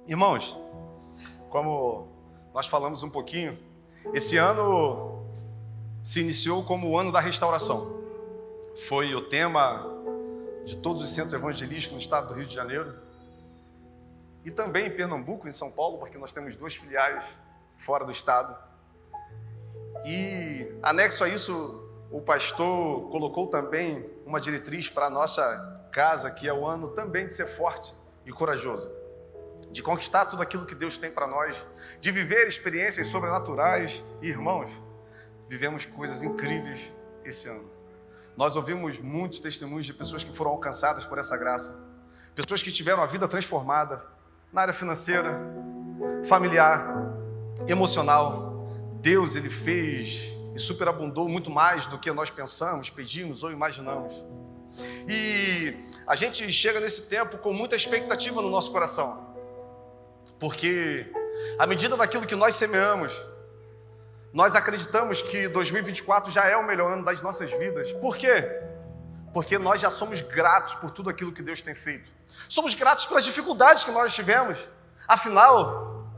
Irmãos, como nós falamos um pouquinho, esse ano se iniciou como o ano da restauração. Foi o tema de todos os centros evangelísticos no estado do Rio de Janeiro e também em Pernambuco, em São Paulo, porque nós temos 2 filiais fora do estado. E anexo a isso, o pastor colocou também uma diretriz para a nossa casa, que é o ano também de ser forte e corajoso, de conquistar tudo aquilo que Deus tem para nós, de viver experiências sobrenaturais. E, irmãos, vivemos coisas incríveis esse ano. Nós ouvimos muitos testemunhos de pessoas que foram alcançadas por essa graça, pessoas que tiveram a vida transformada na área financeira, familiar, emocional. Deus, Ele fez e superabundou muito mais do que nós pensamos, pedimos ou imaginamos. E a gente chega nesse tempo com muita expectativa no nosso coração, porque à medida daquilo que nós semeamos, nós acreditamos que 2024 já é o melhor ano das nossas vidas. Por quê? Porque nós já somos gratos por tudo aquilo que Deus tem feito. Somos gratos pelas dificuldades que nós tivemos. Afinal,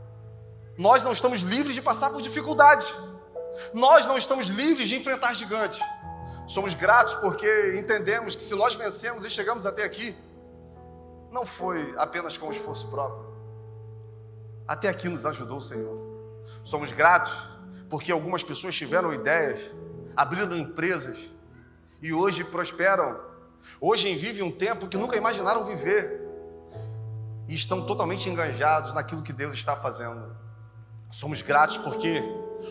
nós não estamos livres de passar por dificuldades. Nós não estamos livres de enfrentar gigantes. Somos gratos porque entendemos que se nós vencemos e chegamos até aqui, não foi apenas com esforço próprio. Até aqui nos ajudou o Senhor. Somos gratos porque algumas pessoas tiveram ideias, abriram empresas e hoje prosperam. Hoje vivem um tempo que nunca imaginaram viver e estão totalmente engajados naquilo que Deus está fazendo. Somos gratos porque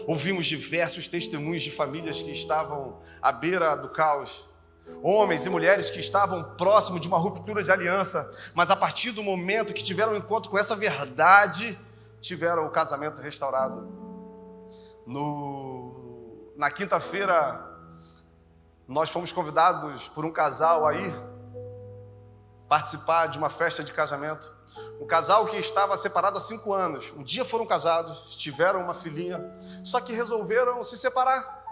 ouvimos diversos testemunhos de famílias que estavam à beira do caos, homens e mulheres que estavam próximos de uma ruptura de aliança, mas a partir do momento que tiveram um encontro com essa verdade, tiveram o casamento restaurado. Na quinta-feira, nós fomos convidados por um casal a ir participar de uma festa de casamento. Um casal que estava separado há 5 anos. Um dia foram casados, tiveram uma filhinha, só que resolveram se separar.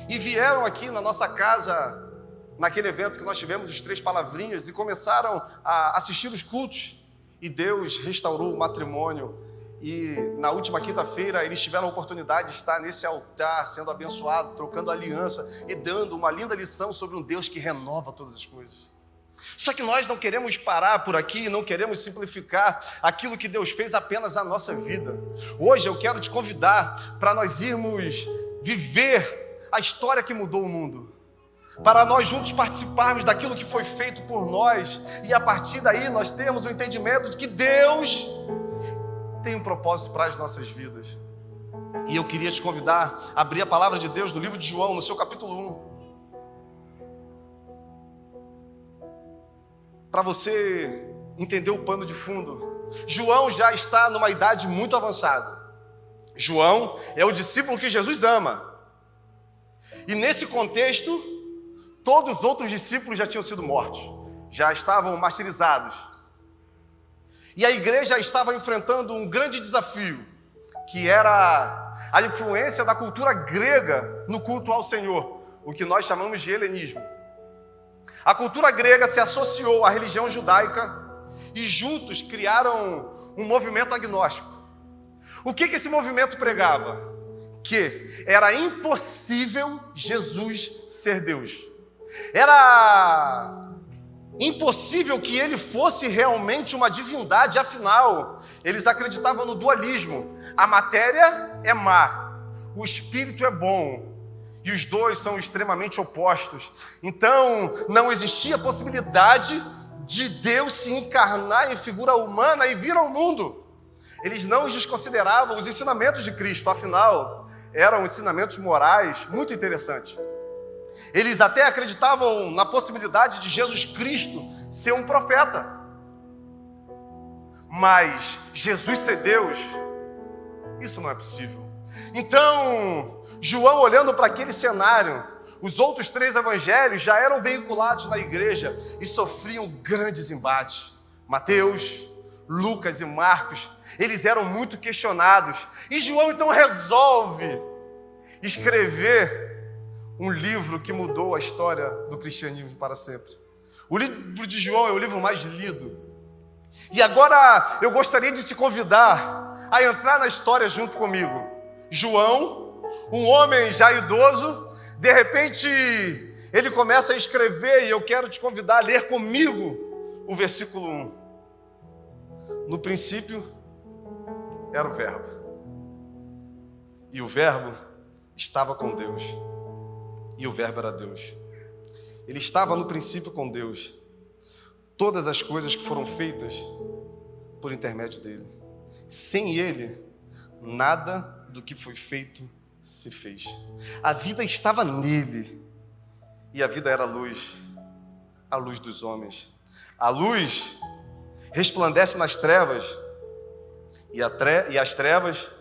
E vieram aqui na nossa casa, naquele evento que nós tivemos, os 3 palavrinhas, e começaram a assistir os cultos. E Deus restaurou o matrimônio. E na última quinta-feira eles tiveram a oportunidade de estar nesse altar, sendo abençoado, trocando aliança e dando uma linda lição sobre um Deus que renova todas as coisas. Só que nós não queremos parar por aqui, não queremos simplificar aquilo que Deus fez apenas à nossa vida. Hoje eu quero te convidar para nós irmos viver a história que mudou o mundo, para nós juntos participarmos daquilo que foi feito por nós e a partir daí nós termos o entendimento de que Deus tem um propósito para as nossas vidas. E eu queria te convidar a abrir a palavra de Deus no livro de João, no seu capítulo 1, para você entender o pano de fundo. João já está numa idade muito avançada. João é o discípulo que Jesus ama. E nesse contexto, todos os outros discípulos já tinham sido mortos, já estavam martirizados. E a igreja estava enfrentando um grande desafio, que era a influência da cultura grega no culto ao Senhor, o que nós chamamos de helenismo. A cultura grega se associou à religião judaica e juntos criaram um movimento agnóstico. O que esse movimento pregava? Que era impossível Jesus ser Deus. Era impossível que ele fosse realmente uma divindade, afinal, eles acreditavam no dualismo. A matéria é má, o espírito é bom, e os dois são extremamente opostos. Então, não existia possibilidade de Deus se encarnar em figura humana e vir ao mundo. Eles não desconsideravam os ensinamentos de Cristo, afinal, eram ensinamentos morais muito interessantes. Eles até acreditavam na possibilidade de Jesus Cristo ser um profeta. Mas Jesus ser Deus, isso não é possível. Então, João, olhando para aquele cenário, os outros 3 evangelhos já eram veiculados na igreja e sofriam grandes embates. Mateus, Lucas e Marcos, eles eram muito questionados. E João então resolve escrever um livro que mudou a história do cristianismo para sempre. O livro de João é o livro mais lido. E agora eu gostaria de te convidar a entrar na história junto comigo. João, um homem já idoso, de repente ele começa a escrever, e eu quero te convidar a ler comigo o versículo 1. No princípio era o Verbo, e o Verbo estava com Deus, e o Verbo era Deus. Ele estava no princípio com Deus. Todas as coisas que foram feitas por intermédio dele. Sem ele, nada do que foi feito se fez. A vida estava nele, e a vida era a luz dos homens. A luz resplandece nas trevas, e as trevas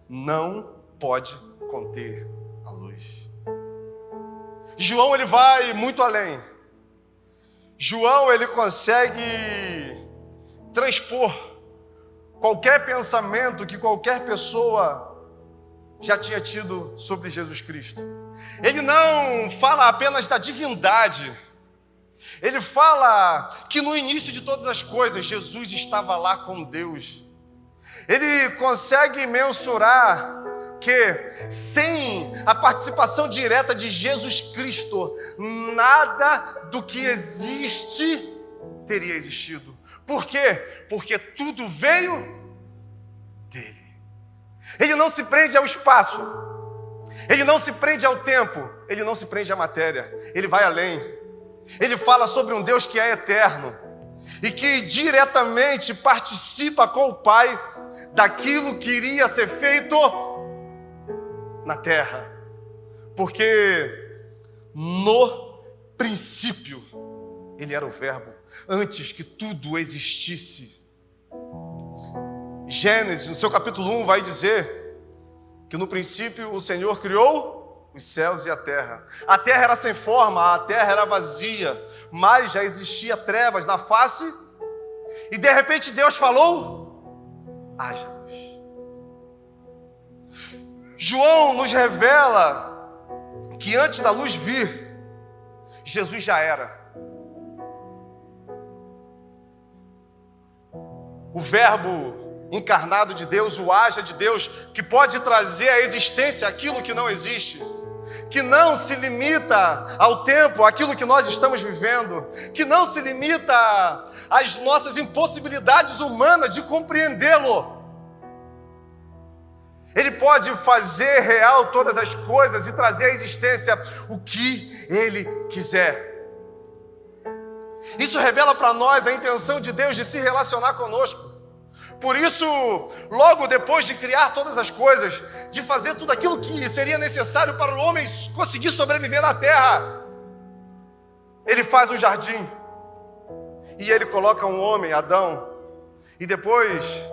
não pode conter a luz. João, ele vai muito além. João, ele consegue transpor qualquer pensamento que qualquer pessoa já tinha tido sobre Jesus Cristo. Ele não fala apenas da divindade. Ele fala que no início de todas as coisas, Jesus estava lá com Deus. Ele consegue mensurar que sem a participação direta de Jesus Cristo, nada do que existe teria existido. Por quê? Porque tudo veio dele. Ele não se prende ao espaço, ele não se prende ao tempo, ele não se prende à matéria, ele vai além. Ele fala sobre um Deus que é eterno e que diretamente participa com o Pai daquilo que iria ser feito na terra. Porque no princípio ele era o Verbo, antes que tudo existisse. Gênesis, no seu capítulo 1, vai dizer que no princípio o Senhor criou os céus e a terra. A terra era sem forma, a terra era vazia, mas já existia trevas na face, e de repente Deus falou: haja luz. João nos revela que antes da luz vir, Jesus já era. O Verbo encarnado de Deus, o haja de Deus, que pode trazer à existência aquilo que não existe, que não se limita ao tempo, aquilo que nós estamos vivendo, que não se limita às nossas impossibilidades humanas de compreendê-lo. Ele pode fazer real todas as coisas e trazer à existência o que Ele quiser. Isso revela para nós a intenção de Deus de se relacionar conosco. Por isso, logo depois de criar todas as coisas, de fazer tudo aquilo que seria necessário para o homem conseguir sobreviver na terra, Ele faz um jardim, e Ele coloca um homem, Adão, e depois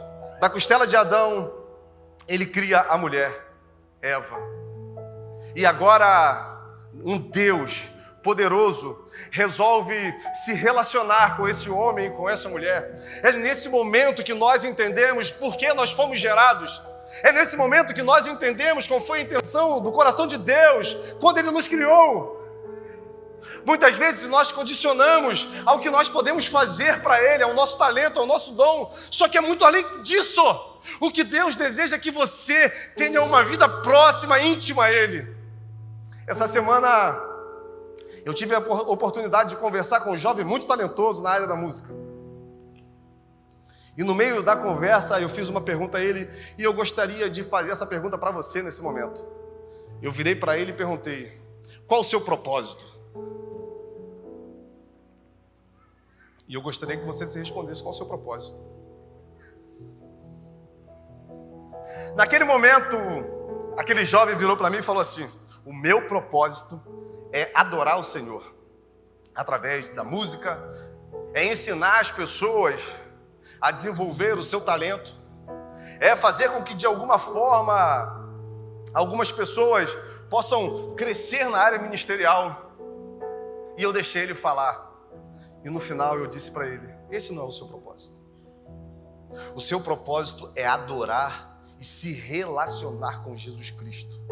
da costela de Adão, Ele cria a mulher, Eva. E agora, um Deus poderoso resolve se relacionar com esse homem e com essa mulher. É nesse momento que nós entendemos por que nós fomos gerados. É nesse momento que nós entendemos qual foi a intenção do coração de Deus quando Ele nos criou. Muitas vezes nós condicionamos ao que nós podemos fazer para Ele, ao nosso talento, ao nosso dom. Só que é muito além disso. O que Deus deseja é que você tenha uma vida próxima, íntima a Ele. Essa semana eu tive a oportunidade de conversar com um jovem muito talentoso na área da música. E no meio da conversa eu fiz uma pergunta a ele, e eu gostaria de fazer essa pergunta para você nesse momento. Eu virei para ele e perguntei: qual o seu propósito? E eu gostaria que você se respondesse qual o seu propósito. Naquele momento, aquele jovem virou para mim e falou assim: o meu propósito é adorar o Senhor através da música, é ensinar as pessoas a desenvolver o seu talento, é fazer com que de alguma forma algumas pessoas possam crescer na área ministerial. E eu deixei ele falar, e no final eu disse para ele: esse não é o seu propósito. O seu propósito é adorar e se relacionar com Jesus Cristo.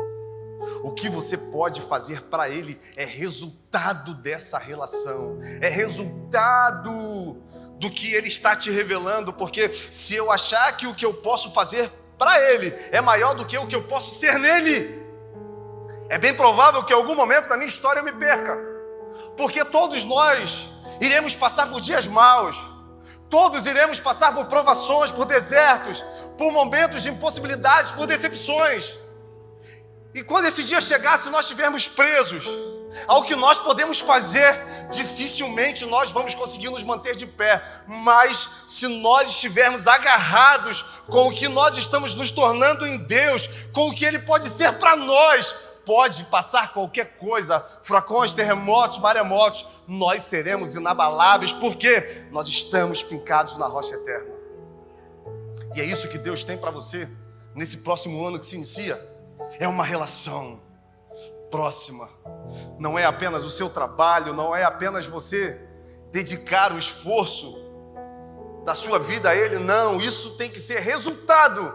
O que você pode fazer para Ele é resultado dessa relação, é resultado do que Ele está te revelando, porque se eu achar que o que eu posso fazer para Ele é maior do que o que eu posso ser nele, é bem provável que em algum momento da minha história eu me perca, porque todos nós iremos passar por dias maus, todos iremos passar por provações, por desertos, por momentos de impossibilidades, por decepções. E quando esse dia chegar, se nós estivermos presos ao que nós podemos fazer, dificilmente nós vamos conseguir nos manter de pé. Mas se nós estivermos agarrados com o que nós estamos nos tornando em Deus, com o que Ele pode ser para nós, pode passar qualquer coisa, furacões, terremotos, maremotos, nós seremos inabaláveis, porque nós estamos fincados na rocha eterna. E é isso que Deus tem para você nesse próximo ano que se inicia. É uma relação próxima. Não é apenas o seu trabalho, não é apenas você dedicar o esforço da sua vida a Ele, não. Isso tem que ser resultado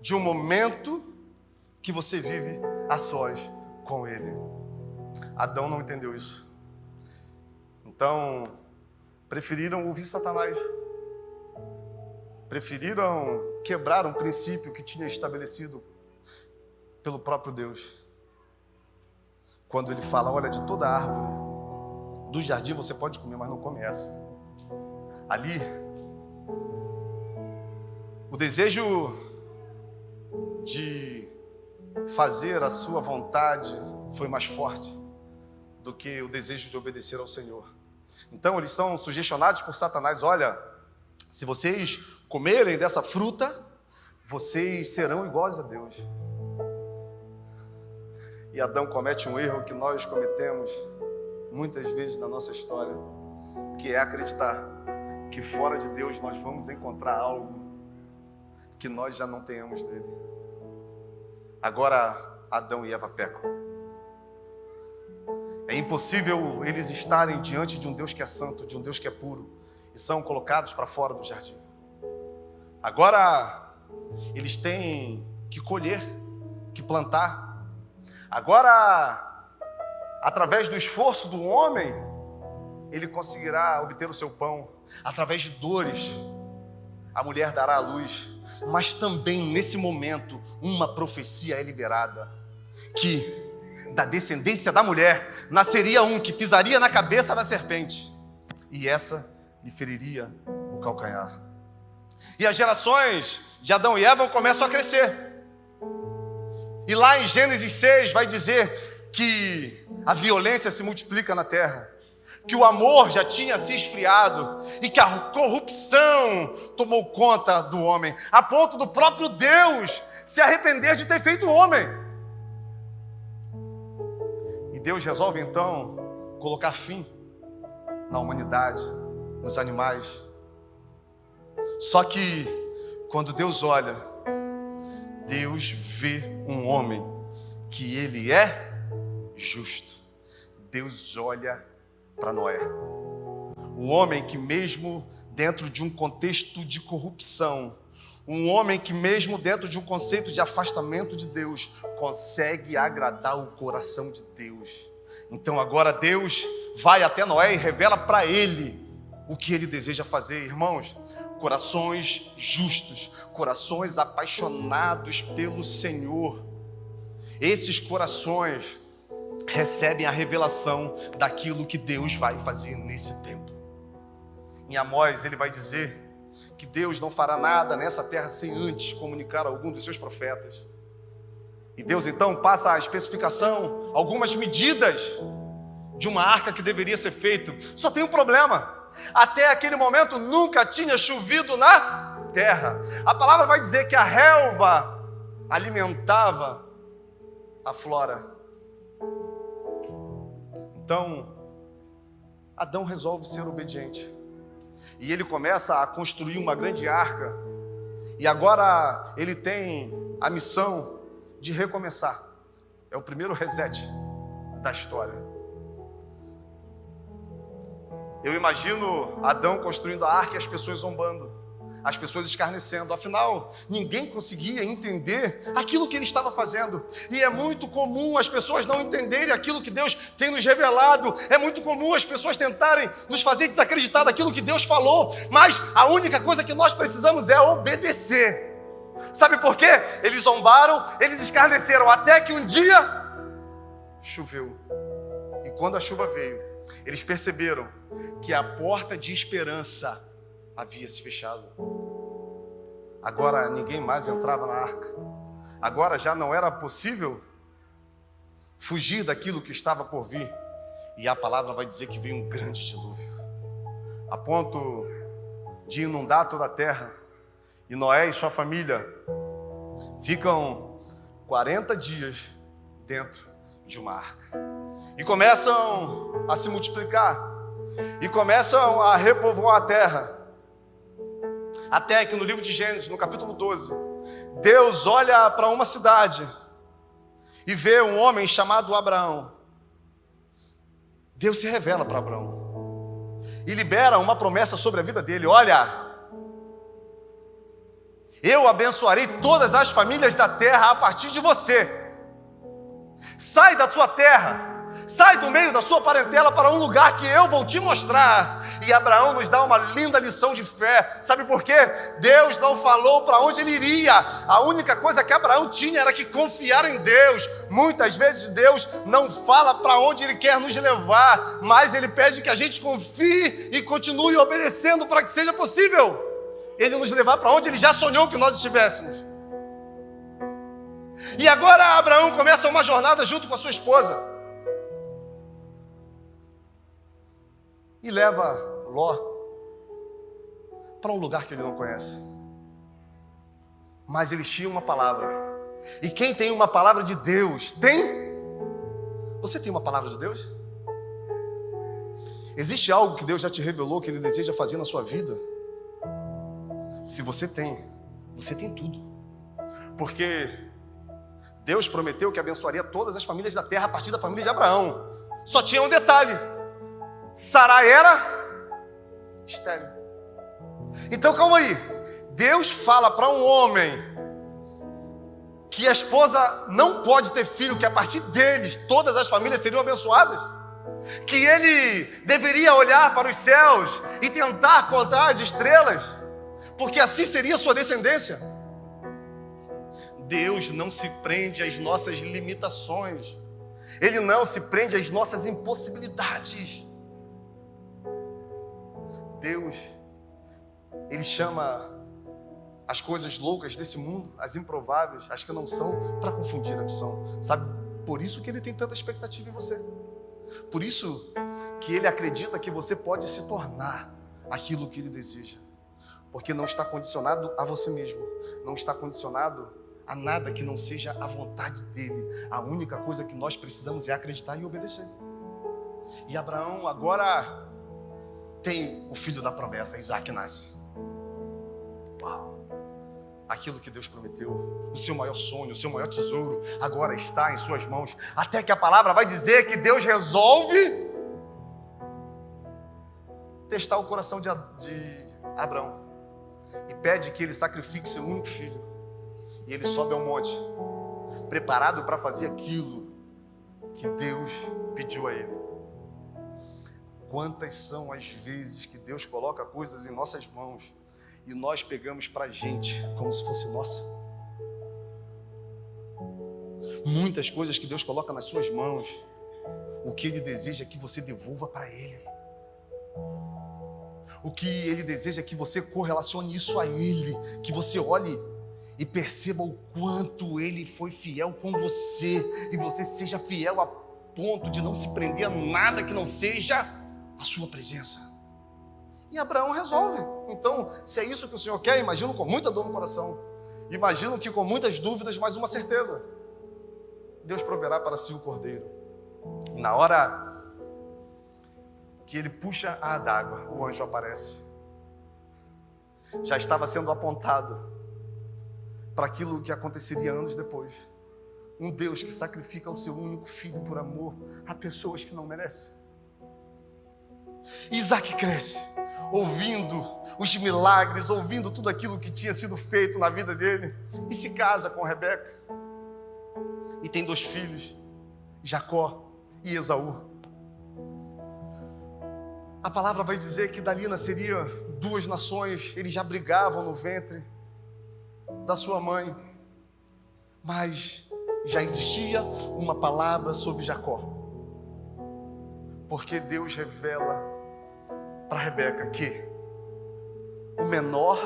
de um momento que você vive a sós com Ele. Adão não entendeu isso. Então, preferiram ouvir Satanás. Preferiram quebrar um princípio que tinha estabelecido pelo próprio Deus. Quando Ele fala, olha, de toda árvore do jardim você pode comer, mas não come essa. Ali, o desejo de fazer a sua vontade foi mais forte do que o desejo de obedecer ao Senhor. Então eles são sugestionados por Satanás, olha, se vocês comerem dessa fruta, vocês serão iguais a Deus. E Adão comete um erro que nós cometemos muitas vezes na nossa história, que é acreditar que fora de Deus nós vamos encontrar algo que nós já não tenhamos nele. Agora Adão e Eva pecam. É impossível eles estarem diante de um Deus que é santo, de um Deus que é puro, e são colocados para fora do jardim. Agora eles têm que colher, que plantar. Agora, através do esforço do homem, ele conseguirá obter o seu pão. Através de dores, a mulher dará à luz. Mas também, nesse momento, uma profecia é liberada, que da descendência da mulher nasceria um que pisaria na cabeça da serpente, e essa lhe feriria o calcanhar. E as gerações de Adão e Eva começam a crescer. E lá em Gênesis 6 vai dizer que a violência se multiplica na terra, que o amor já tinha se esfriado e que a corrupção tomou conta do homem, a ponto do próprio Deus se arrepender de ter feito o homem. E Deus resolve então colocar fim na humanidade, nos animais. Só que quando Deus olha, Deus vê um homem que ele é justo. Deus olha para Noé. Um homem que mesmo dentro de um contexto de corrupção, um homem que mesmo dentro de um conceito de afastamento de Deus, consegue agradar o coração de Deus. Então agora Deus vai até Noé e revela para ele o que ele deseja fazer. Irmãos, corações justos, corações apaixonados pelo Senhor, esses corações recebem a revelação daquilo que Deus vai fazer nesse tempo. Em Amós ele vai dizer que Deus não fará nada nessa terra sem antes comunicar a algum dos seus profetas. E Deus então passa a especificação, algumas medidas de uma arca que deveria ser feita. Só tem um problema: até aquele momento nunca tinha chovido na terra. A palavra vai dizer que a relva alimentava a flora. Então, Adão resolve ser obediente. E ele começa a construir uma grande arca. E agora ele tem a missão de recomeçar. É o primeiro reset da história. Eu imagino Adão construindo a arca e as pessoas zombando. as pessoas escarnecendo. Afinal, ninguém conseguia entender aquilo que ele estava fazendo. E é muito comum as pessoas não entenderem aquilo que Deus tem nos revelado. É muito comum as pessoas tentarem nos fazer desacreditar daquilo que Deus falou. Mas a única coisa que nós precisamos é obedecer. Sabe por quê? Eles zombaram, eles escarneceram, até que um dia choveu. E quando a chuva veio, eles perceberam que a porta de esperança havia se fechado. Agora ninguém mais entrava na arca. Agora já não era possível fugir daquilo que estava por vir. E a palavra vai dizer que veio um grande dilúvio, a ponto de inundar toda a terra. E Noé e sua família ficam 40 dias dentro de uma arca. E começam a se multiplicar. E começam a repovoar a terra. Até que no livro de Gênesis, no capítulo 12, Deus olha para uma cidade e vê um homem chamado Abraão. Deus se revela para Abraão e libera uma promessa sobre a vida dele. Olha, eu abençoarei todas as famílias da terra a partir de você. Sai da sua terra, sai do meio da sua parentela para um lugar que eu vou te mostrar. E Abraão nos dá uma linda lição de fé. Sabe por quê? Deus não falou para onde ele iria. A única coisa que Abraão tinha era que confiar em Deus. Muitas vezes Deus não fala para onde ele quer nos levar, mas ele pede que a gente confie e continue obedecendo para que seja possível ele nos levar para onde ele já sonhou que nós estivéssemos. E agora Abraão começa uma jornada junto com a sua esposa. E leva Ló para um lugar que ele não conhece. Mas eles tinham uma palavra. E quem tem uma palavra de Deus tem? Você tem uma palavra de Deus? Existe algo que Deus já te revelou que Ele deseja fazer na sua vida? Se você tem tudo. Porque Deus prometeu que abençoaria todas as famílias da terra a partir da família de Abraão. Só tinha um detalhe: Sarai era estéril. Então calma aí. Deus fala para um homem que a esposa não pode ter filho, que a partir deles todas as famílias seriam abençoadas, que ele deveria olhar para os céus e tentar contar as estrelas, porque assim seria a sua descendência. Deus não se prende às nossas limitações. Ele não se prende às nossas impossibilidades. Deus, Ele chama as coisas loucas desse mundo, as improváveis, as que não são, para confundir as que são. Sabe, por isso que Ele tem tanta expectativa em você. Por isso que Ele acredita que você pode se tornar aquilo que Ele deseja. Porque não está condicionado a você mesmo. Não está condicionado a nada que não seja a vontade dEle. A única coisa que nós precisamos é acreditar e obedecer. E Abraão agora tem o filho da promessa. Isaac nasce. Uau! Aquilo que Deus prometeu, o seu maior sonho, o seu maior tesouro, agora está em suas mãos. Até que a palavra vai dizer que Deus resolve testar o coração de Abraão e pede que ele sacrifique seu único filho. E ele sobe ao monte, preparado para fazer aquilo que Deus pediu a ele. Quantas são as vezes que Deus coloca coisas em nossas mãos e nós pegamos para a gente como se fosse nossa? Muitas coisas que Deus coloca nas suas mãos, o que Ele deseja é que você devolva para Ele. O que Ele deseja é que você correlacione isso a Ele, que você olhe e perceba o quanto Ele foi fiel com você, e você seja fiel a ponto de não se prender a nada que não seja a sua presença. E Abraão resolve. Então, se é isso que o Senhor quer, imagino com muita dor no coração, imagino que com muitas dúvidas, mas uma certeza: Deus proverá para si o cordeiro. E na hora que ele puxa a adágua, o anjo aparece. Já estava sendo apontado para aquilo que aconteceria anos depois. Um Deus que sacrifica o seu único filho por amor a pessoas que não merecem. Isaac cresce. ouvindo os milagres, ouvindo tudo aquilo que tinha sido feito na vida dele, e se casa com Rebeca. E tem 2 filhos, Jacó e Esaú. A palavra vai dizer que dali nasceria 2 nações, eles já brigavam no ventre da sua mãe, mas já existia uma palavra sobre Jacó, porque Deus revela para Rebeca que o menor,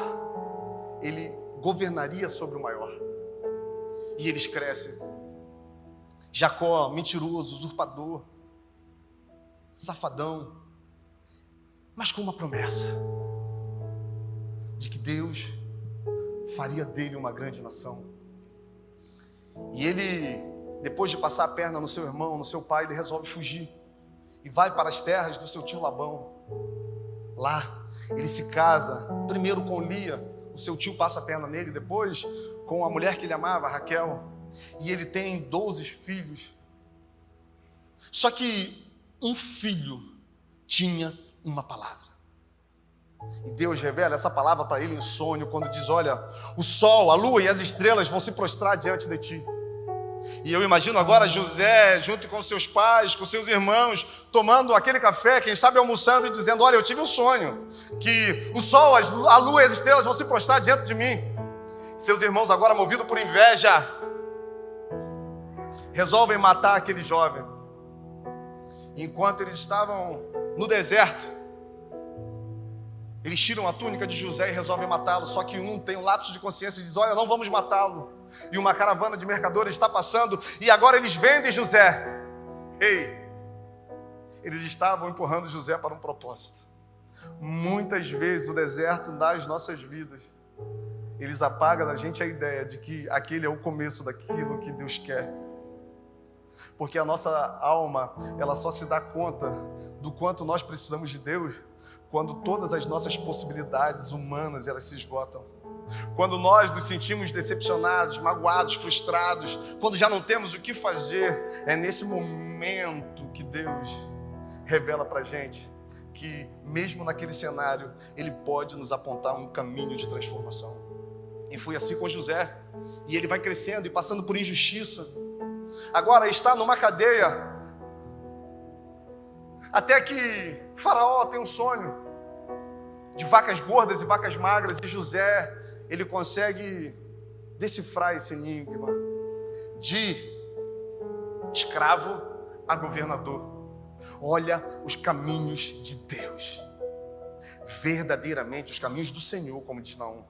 ele governaria sobre o maior, e eles crescem. Jacó, mentiroso, usurpador, safadão, mas com uma promessa de que Deus faria dele uma grande nação. E ele, depois de passar a perna no seu irmão, no seu pai, ele resolve fugir e vai para as terras do seu tio Labão. Lá ele se casa, primeiro com Lia, o seu tio passa a perna nele, depois com a mulher que ele amava, Raquel, e ele tem 12 filhos. Só que um filho tinha uma palavra, e Deus revela essa palavra para ele em sonho, quando diz: olha, o sol, a lua e as estrelas vão se prostrar diante de ti. E eu imagino agora José, junto com seus pais, com seus irmãos, tomando aquele café, quem sabe almoçando, e dizendo: olha, eu tive um sonho, que o sol, a lua e as estrelas vão se prostrar diante de mim. Seus irmãos, agora movidos por inveja, resolvem matar aquele jovem. Enquanto eles estavam no deserto, eles tiram a túnica de José e resolvem matá-lo. Só que um tem um lapso de consciência e diz: olha, não vamos matá-lo. E uma caravana de mercadores está passando, e agora eles vendem José. Ei, eles estavam empurrando José para um propósito. Muitas vezes o deserto das nossas vidas, eles apagam da gente a ideia de que aquele é o começo daquilo que Deus quer. Porque a nossa alma, ela só se dá conta do quanto nós precisamos de Deus quando todas as nossas possibilidades humanas, elas se esgotam. Quando nós nos sentimos decepcionados, magoados, frustrados, quando já não temos o que fazer, é nesse momento que Deus revela para a gente que mesmo naquele cenário, Ele pode nos apontar um caminho de transformação. E foi assim com José, e ele vai crescendo e passando por injustiça. Agora está numa cadeia, até que Faraó tem um sonho de vacas gordas e vacas magras, e José, ele consegue decifrar esse enigma de escravo a governador. Olha os caminhos de Deus, verdadeiramente os caminhos do Senhor, como diz Naum,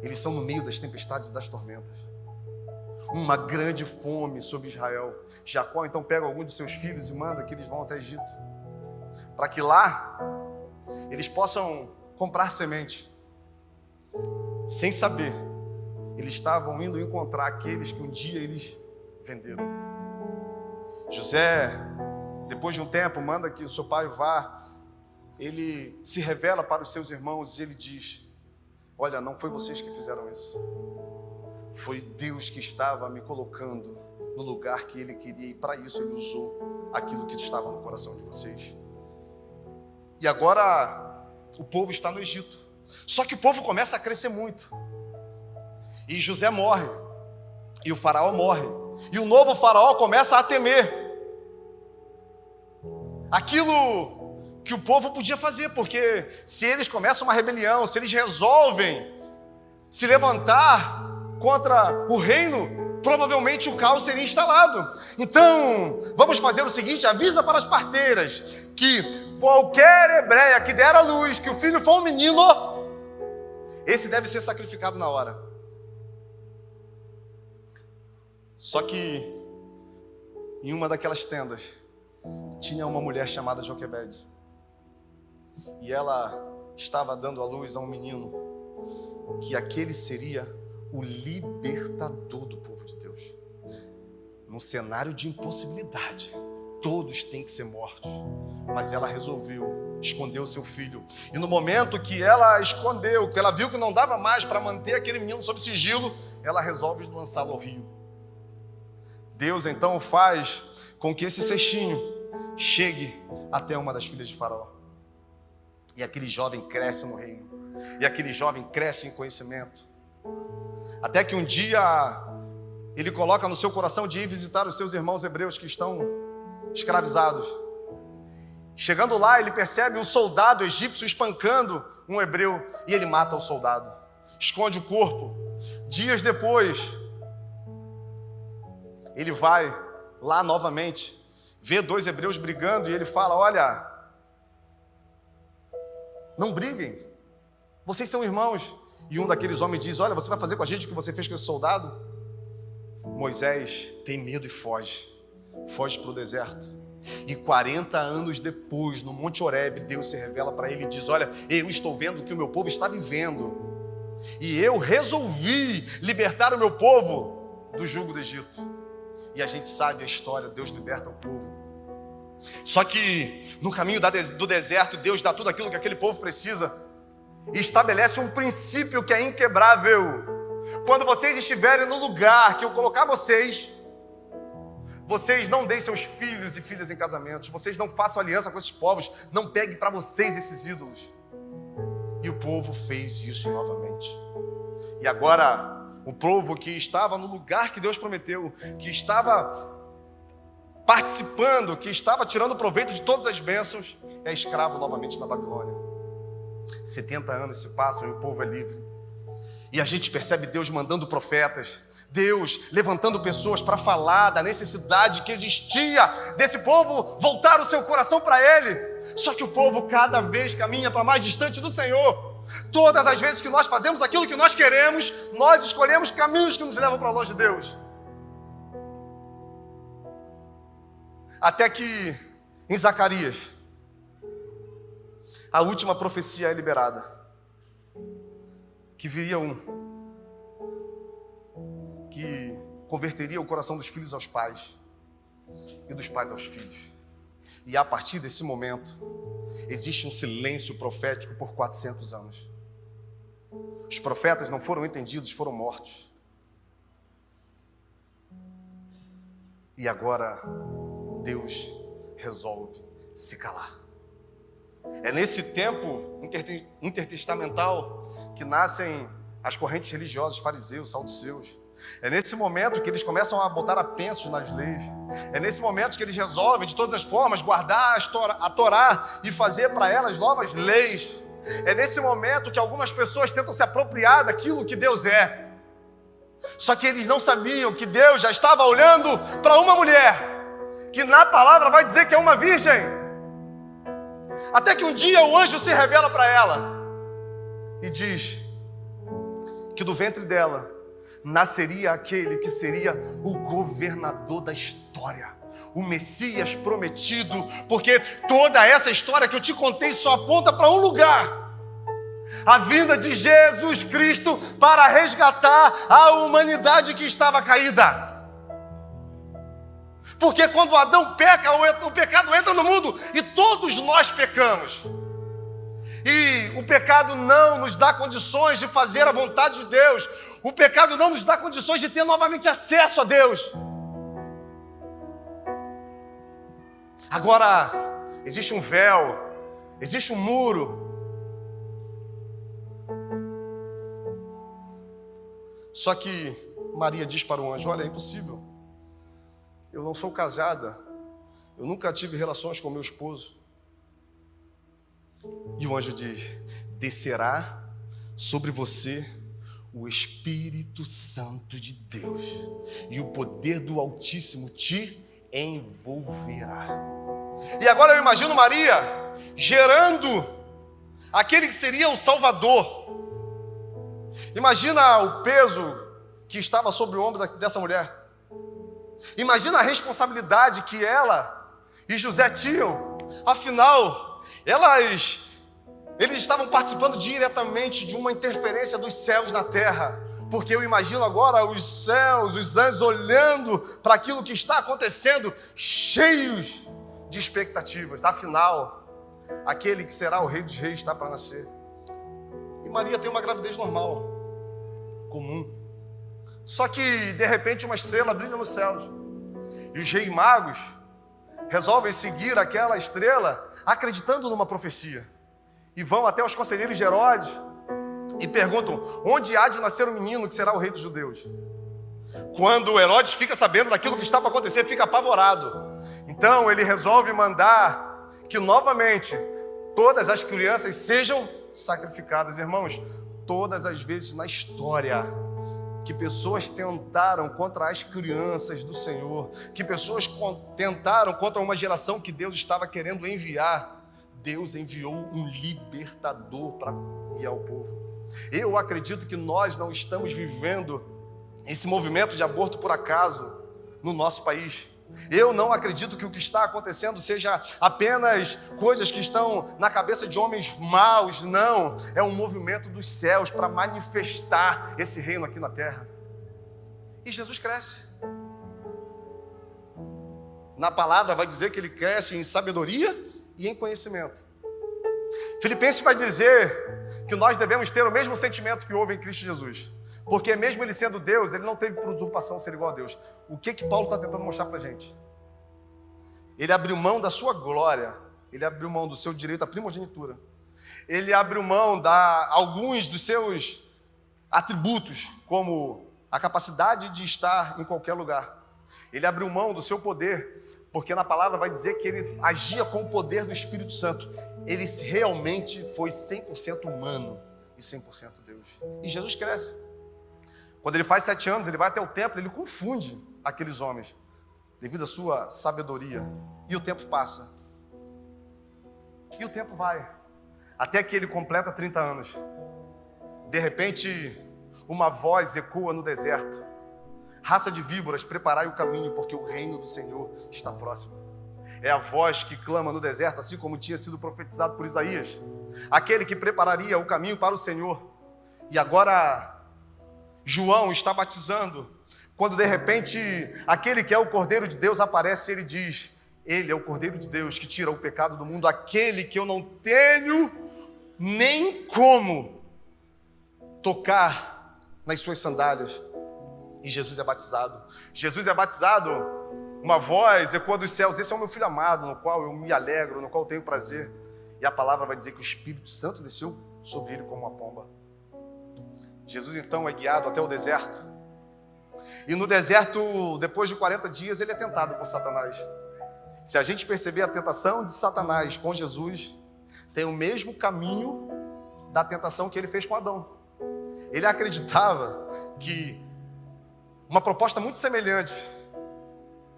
eles são no meio das tempestades e das tormentas. Uma grande fome sobre Israel. Jacó então pega alguns dos seus filhos e manda que eles vão até Egito, para que lá eles possam comprar semente. Sem saber, eles estavam indo encontrar aqueles que um dia eles venderam. José, depois de um tempo, manda que o seu pai vá. Ele se revela para os seus irmãos e ele diz: olha, não foi vocês que fizeram isso, foi Deus que estava me colocando no lugar que Ele queria, e para isso Ele usou aquilo que estava no coração de vocês. E agora o povo está no Egito. Só que o povo começa a crescer muito, e José morre, e o faraó morre, e o novo faraó começa a temer aquilo que o povo podia fazer, porque se eles começam uma rebelião, se eles resolvem se levantar contra o reino, provavelmente o caos seria instalado. Então, vamos fazer o seguinte: avisa para as parteiras que qualquer hebreia que der à luz, que o filho for um menino, esse deve ser sacrificado na hora. Só que em uma daquelas tendas tinha uma mulher chamada Joquebede, e ela estava dando à luz a um menino, que aquele seria o libertador do povo de Deus. Num cenário de impossibilidade, todos têm que ser mortos, mas ela resolveu esconder o seu filho. E no momento que ela escondeu, que ela viu que não dava mais para manter aquele menino sob sigilo, ela resolve lançá-lo ao rio. Deus então faz com que esse cestinho chegue até uma das filhas de Faraó. E aquele jovem cresce no reino. E aquele jovem cresce em conhecimento. Até que um dia ele coloca no seu coração de ir visitar os seus irmãos hebreus que estão escravizados. Chegando lá, ele percebe um soldado egípcio espancando um hebreu e ele mata o soldado. Esconde o corpo. Dias depois, ele vai lá novamente, vê 2 hebreus brigando e ele fala: olha, não briguem, vocês são irmãos. E um daqueles homens diz: olha, você vai fazer com a gente o que você fez com esse soldado? Moisés tem medo e foge para o deserto. E 40 anos depois, no Monte Horebe, Deus se revela para ele e diz: olha, eu estou vendo o que o meu povo está vivendo, e eu resolvi libertar o meu povo do jugo do Egito. E a gente sabe a história, Deus liberta o povo. Só que no caminho do deserto, Deus dá tudo aquilo que aquele povo precisa e estabelece um princípio que é inquebrável. Quando vocês estiverem no lugar que eu colocar vocês não deem seus filhos e filhas em casamentos, vocês não façam aliança com esses povos, não peguem para vocês esses ídolos. E o povo fez isso novamente. E agora, o povo que estava no lugar que Deus prometeu, que estava participando, que estava tirando proveito de todas as bênçãos, é escravo novamente na Babilônia. 70 anos se passam e o povo é livre. E a gente percebe Deus mandando profetas, Deus levantando pessoas para falar da necessidade que existia desse povo voltar o seu coração para Ele. Só que o povo cada vez caminha para mais distante do Senhor. Todas as vezes que nós fazemos aquilo que nós queremos, nós escolhemos caminhos que nos levam para longe de Deus. Até que em Zacarias, a última profecia é liberada, que viria um que converteria o coração dos filhos aos pais e dos pais aos filhos. E a partir desse momento, existe um silêncio profético por 400 anos. Os profetas não foram entendidos, foram mortos. E agora, Deus resolve se calar. É nesse tempo intertestamental que nascem as correntes religiosas, fariseus, saduceus. É nesse momento que eles começam a botar apensos nas leis. É nesse momento que eles resolvem, de todas as formas, guardar a Torá e fazer para elas novas leis. É nesse momento que algumas pessoas tentam se apropriar daquilo que Deus é. Só que eles não sabiam que Deus já estava olhando para uma mulher, que na palavra vai dizer que é uma virgem. Até que um dia o anjo se revela para ela e diz que do ventre dela nasceria aquele que seria o governador da história, o Messias prometido, porque toda essa história que eu te contei só aponta para um lugar: a vinda de Jesus Cristo para resgatar a humanidade que estava caída. Porque quando Adão peca, o pecado entra no mundo e todos nós pecamos. E o pecado não nos dá condições de fazer a vontade de Deus. O pecado não nos dá condições de ter novamente acesso a Deus. Agora, existe um véu, existe um muro. Só que Maria diz para o anjo: olha, é impossível. Eu não sou casada. Eu nunca tive relações com meu esposo. E o anjo diz: descerá sobre você o Espírito Santo de Deus, e o poder do Altíssimo te envolverá. E agora eu imagino Maria gerando aquele que seria o Salvador. Imagina o peso que estava sobre o ombro dessa mulher. Imagina a responsabilidade que ela e José tinham. Afinal, eles estavam participando diretamente de uma interferência dos céus na terra. Porque eu imagino agora os céus, os anjos olhando para aquilo que está acontecendo, cheios de expectativas. Afinal, aquele que será o Rei dos Reis está para nascer. E Maria tem uma gravidez normal, comum. Só que, de repente, uma estrela brilha nos céus. E os reis magos resolvem seguir aquela estrela acreditando numa profecia. e vão até os conselheiros de Herodes e perguntam: onde há de nascer o menino que será o rei dos judeus? Quando Herodes fica sabendo daquilo que está para acontecer, fica apavorado. Então ele resolve mandar que novamente todas as crianças sejam sacrificadas. Irmãos, todas as vezes na história que pessoas tentaram contra as crianças do Senhor, que pessoas tentaram contra uma geração que Deus estava querendo enviar, Deus enviou um libertador para guiar o povo. Eu acredito que nós não estamos vivendo esse movimento de aborto por acaso no nosso país. Eu não acredito que o que está acontecendo seja apenas coisas que estão na cabeça de homens maus, não. É um movimento dos céus para manifestar esse reino aqui na terra. E Jesus cresce. Na palavra vai dizer que ele cresce em sabedoria e em conhecimento. Filipenses vai dizer que nós devemos ter o mesmo sentimento que houve em Cristo Jesus. Porque mesmo ele sendo Deus, ele não teve por usurpação ser igual a Deus. O que Paulo está tentando mostrar para a gente? Ele abriu mão da sua glória, ele abriu mão do seu direito à primogenitura, ele abriu mão de alguns dos seus atributos, como a capacidade de estar em qualquer lugar. Ele abriu mão do seu poder, porque na palavra vai dizer que ele agia com o poder do Espírito Santo. Ele realmente foi 100% humano e 100% Deus. E Jesus cresce. Quando ele faz 7 anos, ele vai até o templo, ele confunde aqueles homens, devido à sua sabedoria. E o tempo passa. E o tempo vai. Até que ele completa 30 anos. De repente, uma voz ecoa no deserto: raça de víboras, preparai o caminho, porque o reino do Senhor está próximo. É a voz que clama no deserto, assim como tinha sido profetizado por Isaías. Aquele que prepararia o caminho para o Senhor. E agora João está batizando, quando de repente aquele que é o Cordeiro de Deus aparece e ele diz: ele é o Cordeiro de Deus que tira o pecado do mundo, aquele que eu não tenho nem como tocar nas suas sandálias. E Jesus é batizado. Jesus é batizado, uma voz ecoa dos céus: esse é o meu filho amado, no qual eu me alegro, no qual eu tenho prazer. E a palavra vai dizer que o Espírito Santo desceu sobre ele como uma pomba. Jesus então é guiado até o deserto. E no deserto, depois de 40 dias, ele é tentado por Satanás. Se a gente perceber a tentação de Satanás com Jesus, tem o mesmo caminho da tentação que ele fez com Adão. Ele acreditava que uma proposta muito semelhante,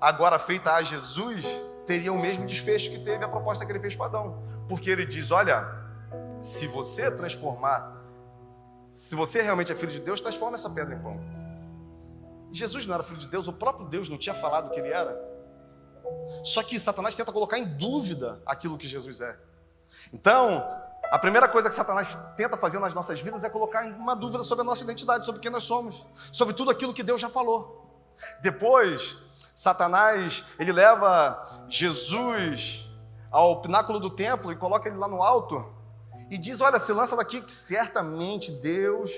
agora feita a Jesus, teria o mesmo desfecho que teve a proposta que ele fez com Adão. Porque ele diz: olha, se você realmente é filho de Deus, transforma essa pedra em pão. Jesus não era filho de Deus, o próprio Deus não tinha falado que ele era. Só que Satanás tenta colocar em dúvida aquilo que Jesus é. Então, a primeira coisa que Satanás tenta fazer nas nossas vidas é colocar uma dúvida sobre a nossa identidade, sobre quem nós somos, sobre tudo aquilo que Deus já falou. Depois, Satanás, ele leva Jesus ao pináculo do templo e coloca ele lá no alto e diz: olha, se lança daqui que certamente Deus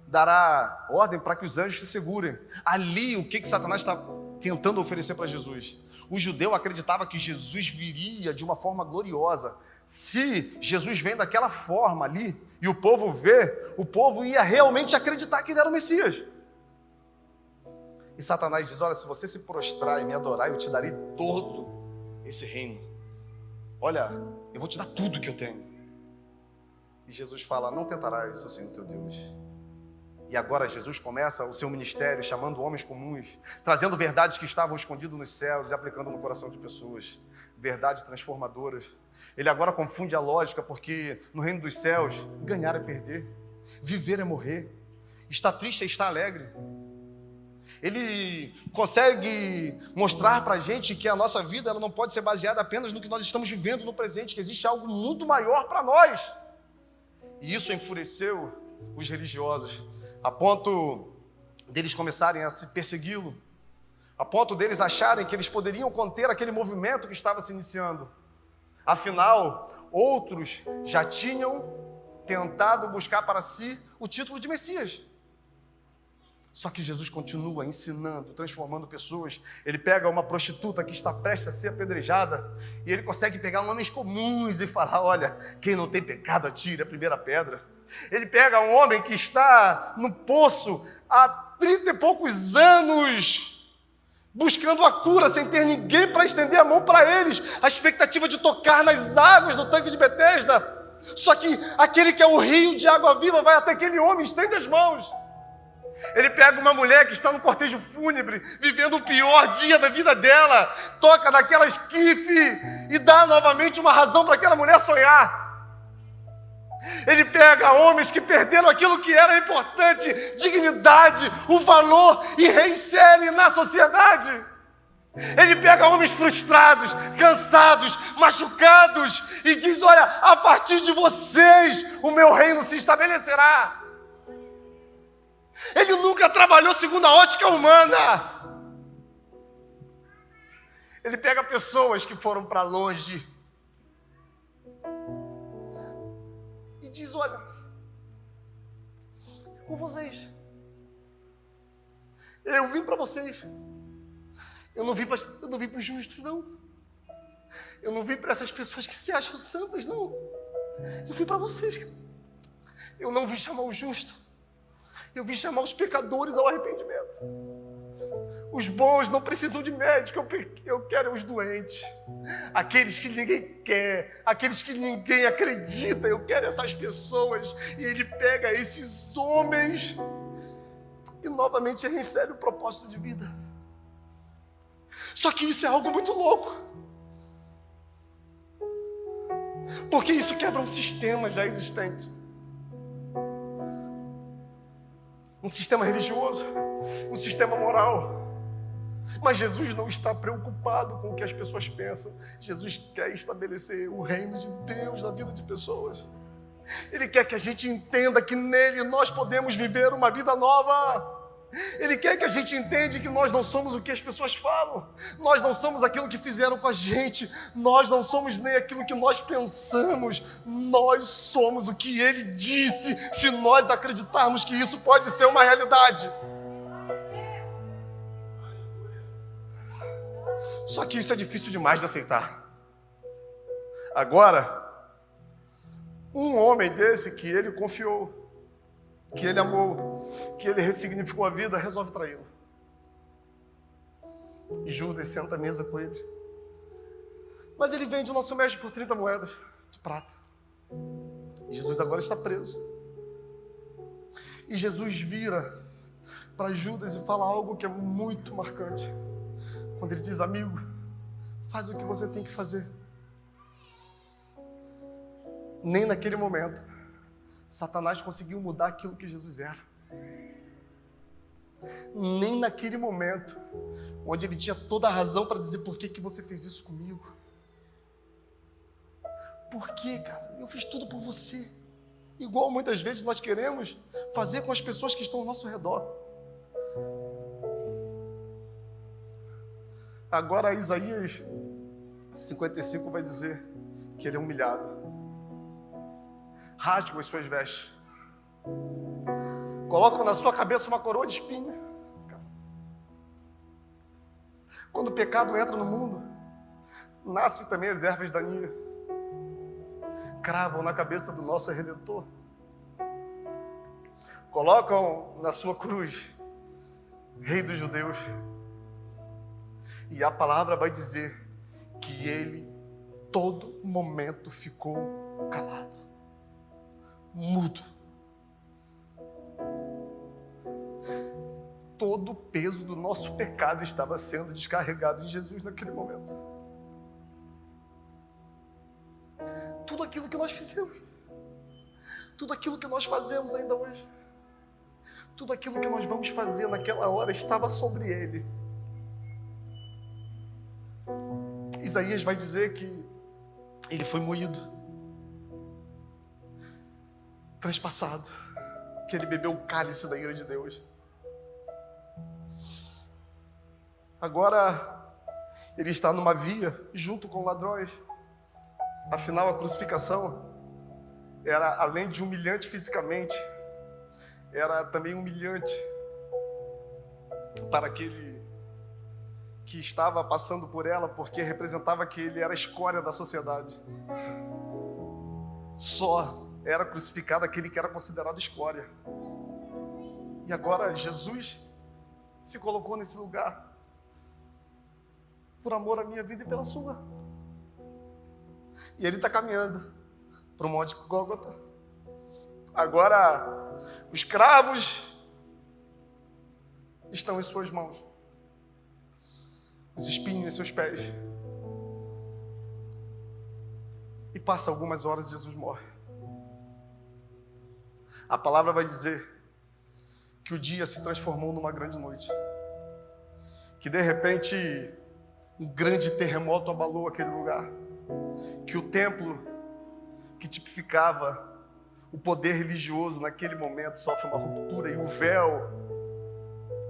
dará ordem para que os anjos se segurem. Ali, o que Satanás está tentando oferecer para Jesus? O judeu acreditava que Jesus viria de uma forma gloriosa. Se Jesus vem daquela forma ali e o povo vê, o povo ia realmente acreditar que ele era o Messias. E Satanás diz: olha, se você se prostrar e me adorar, eu te darei todo esse reino. Olha, eu vou te dar tudo que eu tenho. E Jesus fala: não tentarás o Senhor teu Deus. E agora Jesus começa o seu ministério chamando homens comuns, trazendo verdades que estavam escondidas nos céus e aplicando no coração de pessoas. Verdades transformadoras. Ele agora confunde a lógica, porque no reino dos céus, ganhar é perder, viver é morrer, estar triste é estar alegre. Ele consegue mostrar para a gente que a nossa vida ela não pode ser baseada apenas no que nós estamos vivendo no presente, que existe algo muito maior para nós. E isso enfureceu os religiosos, a ponto deles começarem a se persegui-lo, a ponto deles acharem que eles poderiam conter aquele movimento que estava se iniciando. Afinal, outros já tinham tentado buscar para si o título de Messias. Só que Jesus continua ensinando, transformando pessoas. Ele pega uma prostituta que está prestes a ser apedrejada e ele consegue pegar homens comuns e falar: olha, quem não tem pecado atire a primeira pedra. Ele pega um homem que está no poço há 30 e poucos anos, buscando a cura sem ter ninguém para estender a mão para eles, a expectativa de tocar nas águas do tanque de Betesda. Só que aquele que é o rio de água viva vai até aquele homem, estende as mãos. Ele pega uma mulher que está no cortejo fúnebre, vivendo o pior dia da vida dela, toca naquela esquife e dá novamente uma razão para aquela mulher sonhar. Ele pega homens que perderam aquilo que era importante, dignidade, o valor, e reinsere na sociedade. Ele pega homens frustrados, cansados, machucados e diz: olha, a partir de vocês o meu reino se estabelecerá. Ele nunca trabalhou segundo a ótica humana. Ele pega pessoas que foram para longe e diz: olha, com vocês, eu vim para vocês. Eu não vim para os justos, não. Eu não vim para essas pessoas que se acham santas, não. Eu vim para vocês. Eu não vim chamar o justo. Eu vim chamar os pecadores ao arrependimento. Os bons não precisam de médico, eu quero os doentes. Aqueles que ninguém quer, aqueles que ninguém acredita, eu quero essas pessoas. E ele pega esses homens e novamente reinsere o propósito de vida. Só que isso é algo muito louco. Porque isso quebra um sistema já existente. Um sistema religioso, um sistema moral. Mas Jesus não está preocupado com o que as pessoas pensam. Jesus quer estabelecer o reino de Deus na vida de pessoas. Ele quer que a gente entenda que nele nós podemos viver uma vida nova. Ele quer que a gente entenda que nós não somos o que as pessoas falam. Nós não somos aquilo que fizeram com a gente. Nós não somos nem aquilo que nós pensamos. Nós somos o que Ele disse, se nós acreditarmos que isso pode ser uma realidade. Só que isso é difícil demais de aceitar. Agora, um homem desse que Ele confiou, que Ele amou, que Ele ressignificou a vida, resolve traí-lo. E Judas senta à mesa com ele. Mas ele vende o nosso mestre por 30 moedas de prata. E Jesus agora está preso. E Jesus vira para Judas e fala algo que é muito marcante. Quando ele diz: amigo, faz o que você tem que fazer. Nem naquele momento Satanás conseguiu mudar aquilo que Jesus era. Nem naquele momento, onde ele tinha toda a razão para dizer: por que você fez isso comigo? Por quê, cara? Eu fiz tudo por você. Igual muitas vezes nós queremos fazer com as pessoas que estão ao nosso redor. Agora Isaías 55 vai dizer que ele é humilhado. Rasgam as suas vestes. Colocam na sua cabeça uma coroa de espinho. Quando o pecado entra no mundo, nascem também as ervas daninhas. Cravam na cabeça do nosso Redentor. Colocam na sua cruz: Rei dos Judeus. E a palavra vai dizer que ele, todo momento, ficou calado. Mudo. Todo o peso do nosso pecado estava sendo descarregado em Jesus naquele momento. Tudo aquilo que nós fizemos, tudo aquilo que nós fazemos ainda hoje, tudo aquilo que nós vamos fazer naquela hora estava sobre ele. Isaías vai dizer que ele foi moído, transpassado, que ele bebeu o cálice da ira de Deus. Agora ele está numa via junto com ladrões. Afinal, a crucificação era, além de humilhante fisicamente, era também humilhante para aquele que estava passando por ela, porque representava que ele era a escória da sociedade. Só era crucificado aquele que era considerado escória. E agora Jesus se colocou nesse lugar por amor à minha vida e pela sua. E ele está caminhando para o Monte Gólgota. Agora os cravos estão em suas mãos, os espinhos em seus pés. E passa algumas horas e Jesus morre. A palavra vai dizer que o dia se transformou numa grande noite. Que de repente um grande terremoto abalou aquele lugar. Que o templo que tipificava o poder religioso naquele momento sofre uma ruptura e o véu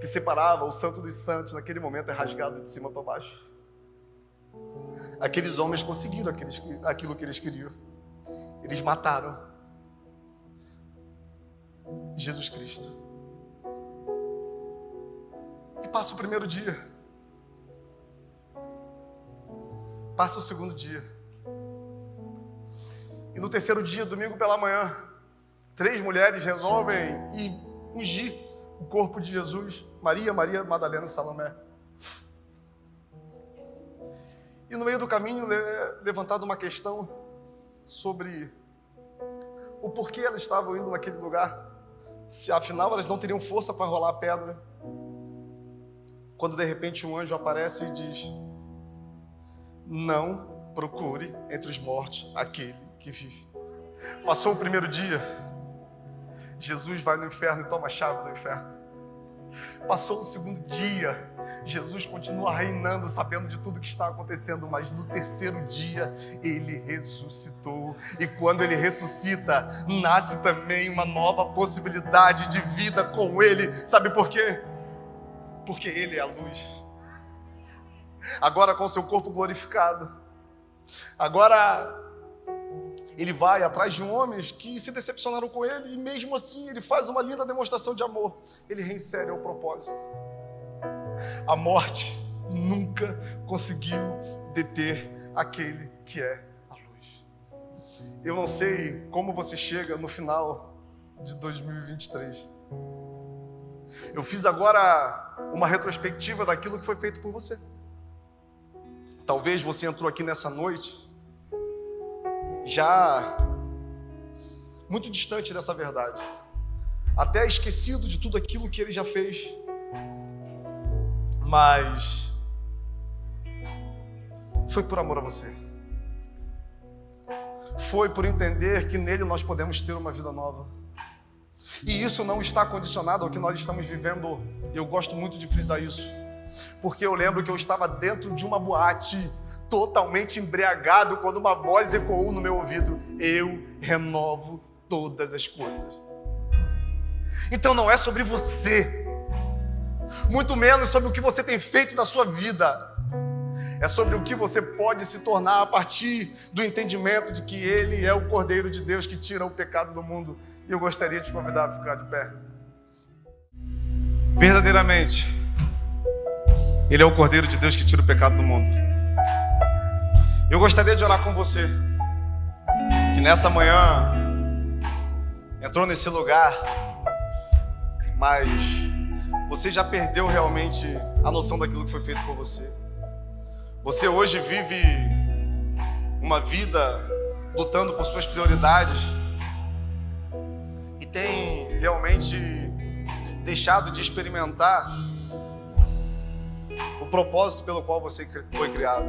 que separava o Santo dos Santos naquele momento é rasgado de cima para baixo. Aqueles homens conseguiram aquilo que eles queriam. Eles mataram Jesus Cristo. E passa o primeiro dia. Passa o segundo dia. E no terceiro dia, domingo pela manhã, 3 mulheres resolvem ir ungir o corpo de Jesus. Maria, Madalena e Salomé. E no meio do caminho, levantada uma questão sobre o porquê elas estavam indo naquele lugar. Se afinal elas não teriam força para rolar a pedra. Quando de repente um anjo aparece e diz: não procure entre os mortos aquele que vive. Passou o primeiro dia, Jesus vai no inferno e toma a chave do inferno. Passou o segundo dia, Jesus continua reinando, sabendo de tudo que está acontecendo, mas no terceiro dia ele ressuscitou. E quando ele ressuscita, nasce também uma nova possibilidade de vida com ele. Sabe por quê? Porque ele é a luz. Agora com seu corpo glorificado, agora ele vai atrás de homens que se decepcionaram com ele, e mesmo assim ele faz uma linda demonstração de amor. Ele reinsere ao propósito. A morte nunca conseguiu deter aquele que é a luz. Eu não sei como você chega no final de 2023. Eu fiz agora uma retrospectiva daquilo que foi feito por você. Talvez você entrou aqui nessa noite já muito distante dessa verdade, até esquecido de tudo aquilo que ele já fez, mas foi por amor a você, foi por entender que nele nós podemos ter uma vida nova. E isso não está condicionado ao que nós estamos vivendo. Eu gosto muito de frisar isso, porque eu lembro que eu estava dentro de uma boate, totalmente embriagado, quando uma voz ecoou no meu ouvido: eu renovo todas as coisas. Então não é sobre você, muito menos sobre o que você tem feito na sua vida. É sobre o que você pode se tornar a partir do entendimento de que ele é o Cordeiro de Deus que tira o pecado do mundo. E eu gostaria de te convidar a ficar de pé. Verdadeiramente, ele é o Cordeiro de Deus que tira o pecado do mundo. Eu gostaria de orar com você, que nessa manhã entrou nesse lugar, mas você já perdeu realmente a noção daquilo que foi feito por você. Você hoje vive uma vida lutando por suas prioridades e tem realmente deixado de experimentar o propósito pelo qual você foi criado.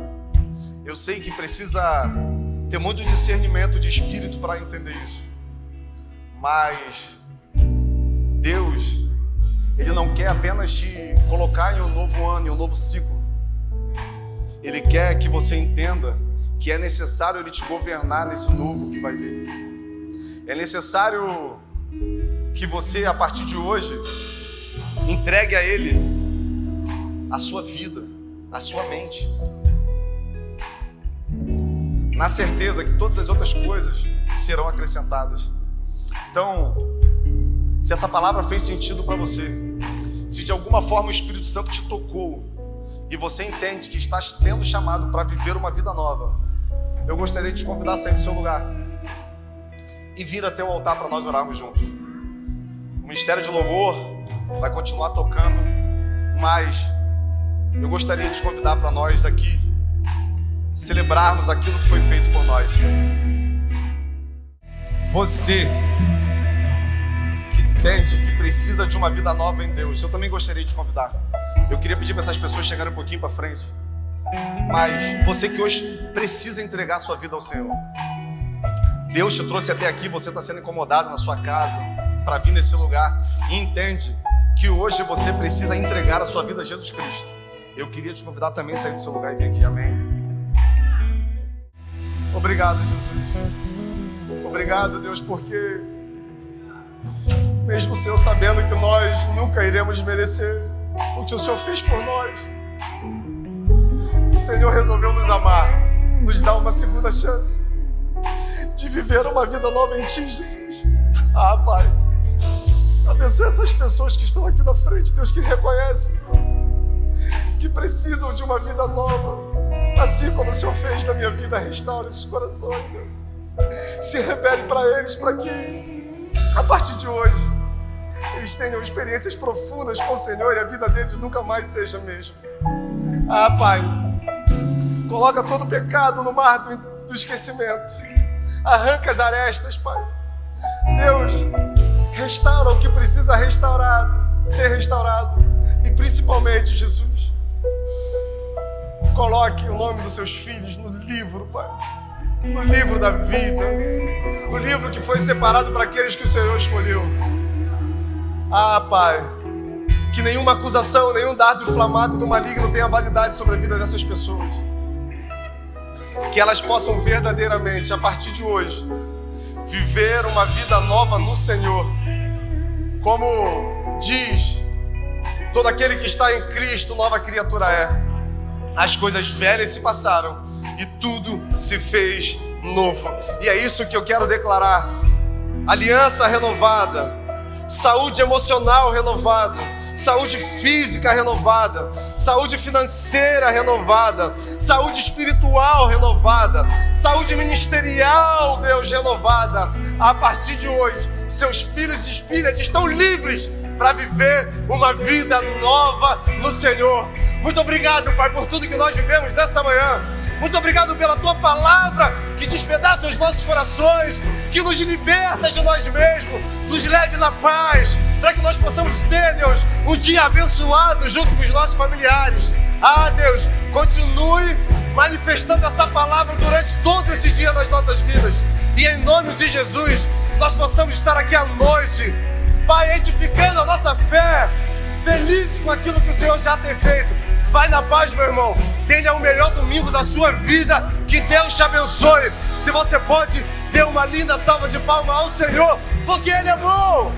Eu sei que precisa ter muito discernimento de espírito para entender isso, mas Deus, Ele não quer apenas te colocar em um novo ano, em um novo ciclo. Ele quer que você entenda que é necessário Ele te governar nesse novo que vai vir. É necessário que você, a partir de hoje, entregue a Ele a sua vida, a sua mente, na certeza que todas as outras coisas serão acrescentadas. Então, se essa palavra fez sentido para você, se de alguma forma o Espírito Santo te tocou e você entende que está sendo chamado para viver uma vida nova, eu gostaria de te convidar a sair do seu lugar e vir até o altar para nós orarmos juntos. O Ministério de Louvor vai continuar tocando, mas eu gostaria de te convidar para nós aqui celebrarmos aquilo que foi feito por nós. Você que entende que precisa de uma vida nova em Deus, eu também gostaria de te convidar. Eu queria pedir para essas pessoas chegarem um pouquinho para frente. Mas você que hoje precisa entregar sua vida ao Senhor, Deus te trouxe até aqui, você está sendo incomodado na sua casa para vir nesse lugar e entende que hoje você precisa entregar a sua vida a Jesus Cristo. Eu queria te convidar também a sair do seu lugar e vir aqui, amém? Obrigado, Jesus. Obrigado, Deus, porque mesmo o Senhor sabendo que nós nunca iremos merecer o que o Senhor fez por nós, o Senhor resolveu nos amar, nos dar uma segunda chance de viver uma vida nova em Ti, Jesus. Pai, abençoe essas pessoas que estão aqui na frente, Deus, que reconhecem que precisam de uma vida nova, assim como o Senhor fez na minha vida. Restaura esses corações, Deus. Se revele para eles, para que a partir de hoje eles tenham experiências profundas com o Senhor e a vida deles nunca mais seja a mesma. Pai, coloca todo pecado no mar do esquecimento. Arranca as arestas, Pai. Deus, restaura o que precisa ser restaurado. E principalmente, Jesus, coloque o nome dos seus filhos no livro, Pai. No livro da vida. O livro que foi separado para aqueles que o Senhor escolheu. Pai, que nenhuma acusação, nenhum dardo inflamado do maligno tenha validade sobre a vida dessas pessoas. Que elas possam verdadeiramente, a partir de hoje, viver uma vida nova no Senhor. Como diz, todo aquele que está em Cristo, nova criatura é. As coisas velhas se passaram e tudo se fez novo. E é isso que eu quero declarar. Aliança renovada, saúde emocional renovada, saúde física renovada, saúde financeira renovada, saúde espiritual renovada, saúde ministerial, Deus, renovada. A partir de hoje, seus filhos e filhas estão livres para viver uma vida nova no Senhor. Muito obrigado, Pai, por tudo que nós vivemos nessa manhã. Muito obrigado pela Tua palavra que despedaça os nossos corações, que nos liberta de nós mesmos, nos leve na paz, para que nós possamos ter, Deus, um dia abençoado junto com os nossos familiares. Deus, continue manifestando essa palavra durante todo esse dia nas nossas vidas. E em nome de Jesus, nós possamos estar aqui à noite, Pai, edificando a nossa fé, felizes com aquilo que o Senhor já tem feito. Vai na paz, meu irmão. Tenha o melhor domingo da sua vida. Que Deus te abençoe. Se você pode, dê uma linda salva de palmas ao Senhor, porque Ele é bom.